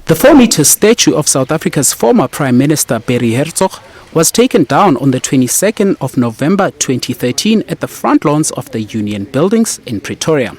The 4-meter statue of South Africa's former Prime Minister Barry Hertzog was taken down on the 22nd of November 2013 at the front lawns of the Union Buildings in Pretoria.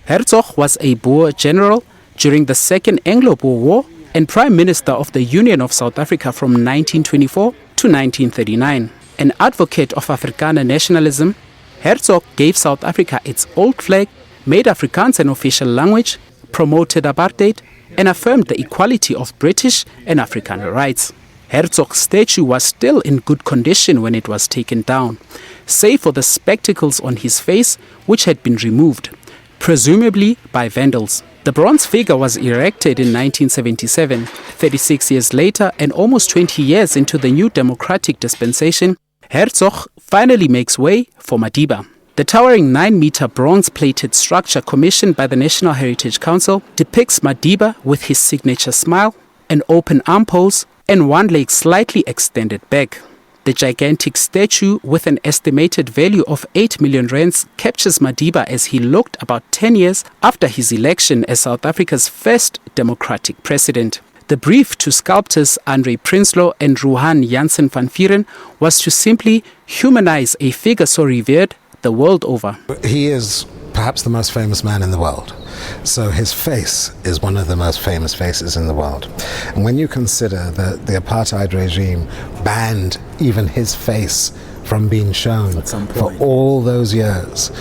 Hertzog was a Boer general during the Second Anglo-Boer War and Prime Minister of the Union of South Africa from 1924 to 1939. An advocate of Afrikaner nationalism, Hertzog gave South Africa its old flag, made Afrikaans an official language, promoted apartheid, and affirmed the equality of British and Afrikaner rights. Herzog's statue was still in good condition when it was taken down, save for the spectacles on his face, which had been removed, presumably by vandals. The bronze figure was erected in 1977. 36 years later, and almost 20 years into the new democratic dispensation, Hertzog finally makes way for Madiba. The towering 9-meter bronze-plated structure commissioned by the National Heritage Council depicts Madiba with his signature smile, an open arm pose, and one leg slightly extended back. The gigantic statue, with an estimated value of 8 million rands, captures Madiba as he looked about 10 years after his election as South Africa's first democratic president. The brief to sculptors Andre Prinsloo and Ruhan Janssen van Vieren was to simply humanize a figure so revered the world over. He is perhaps the most famous man in the world. So his face is one of the most famous faces in the world. And when you consider that the apartheid regime banned even his face from being shown for all those years,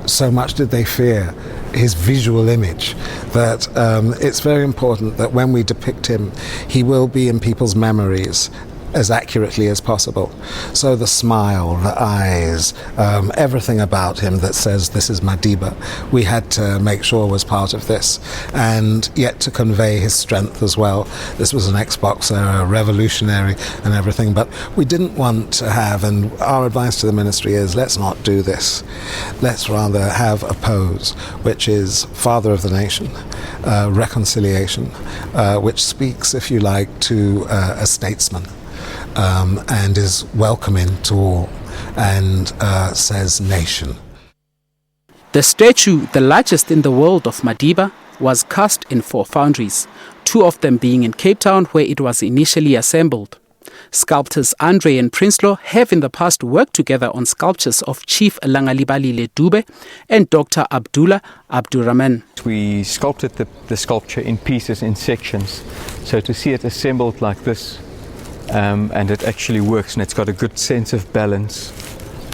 so much did they fear his visual image that it's very important that when we depict him, he will be in people's memories as accurately as possible. So the smile, the eyes, everything about him that says this is Madiba, we had to make sure was part of this. And yet to convey his strength as well. This was an ex-boxer, a revolutionary and everything, but we didn't want to have, and our advice to the ministry is, let's not do this. Let's rather have a pose which is father of the nation, reconciliation, which speaks, if you like, to a statesman. And is welcoming to all and says nation. The statue, the largest in the world of Madiba, was cast in 4 foundries, 2 of them being in Cape Town where it was initially assembled. Sculptors Andre and Prinsloo have in the past worked together on sculptures of Chief Langalibalile Dube and Dr. Abdullah Abdurrahman. We sculpted the sculpture in pieces, in sections, so to see it assembled like this, and it actually works, and it's got a good sense of balance,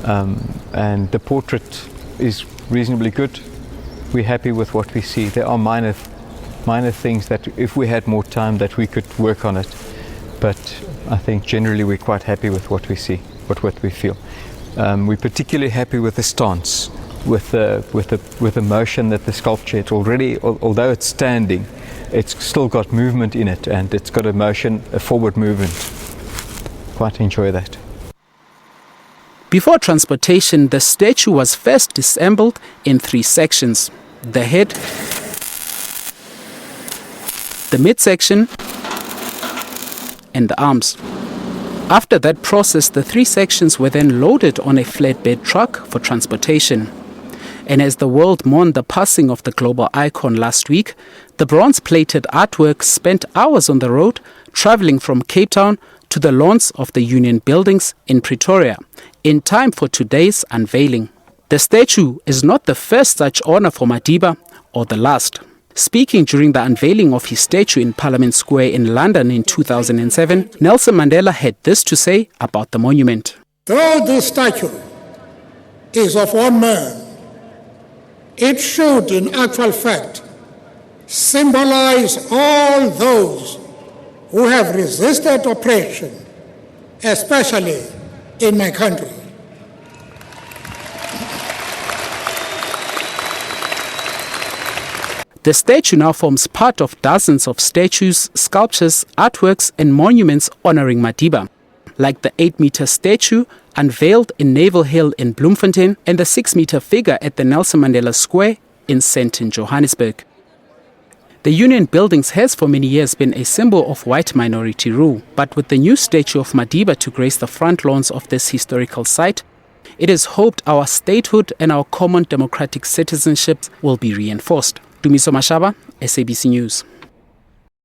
and the portrait is reasonably good. We're happy with what we see. There are minor things that if we had more time that we could work on it, but I think generally we're quite happy with what we see, what we feel. We're particularly happy with the stance, with the motion that the sculpture, it's already, although it's standing, it's still got movement in it, and it's got a motion, a forward movement. Quite enjoy that. Before transportation, the statue was first disassembled in 3 sections: the head, the midsection, and the arms. After that process, the 3 sections were then loaded on a flatbed truck for transportation. And as the world mourned the passing of the global icon last week, the bronze-plated artwork spent hours on the road, traveling from Cape Town to the lawns of the Union Buildings in Pretoria, in time for today's unveiling. The statue is not the first such honor for Madiba, or the last. Speaking during the unveiling of his statue in Parliament Square in London in 2007, Nelson Mandela had this to say about the monument. Though this statue is of one man, it should in actual fact symbolize all those who have resisted oppression, especially in my country. The statue now forms part of dozens of statues, sculptures, artworks and monuments honoring Madiba, like the 8-meter statue unveiled in Naval Hill in Bloemfontein and the 6-meter figure at the Nelson Mandela Square in Sandton, Johannesburg. The Union Buildings has for many years been a symbol of white minority rule, but with the new statue of Madiba to grace the front lawns of this historical site, it is hoped our statehood and our common democratic citizenship will be reinforced. Dumiso Mashaba, SABC News.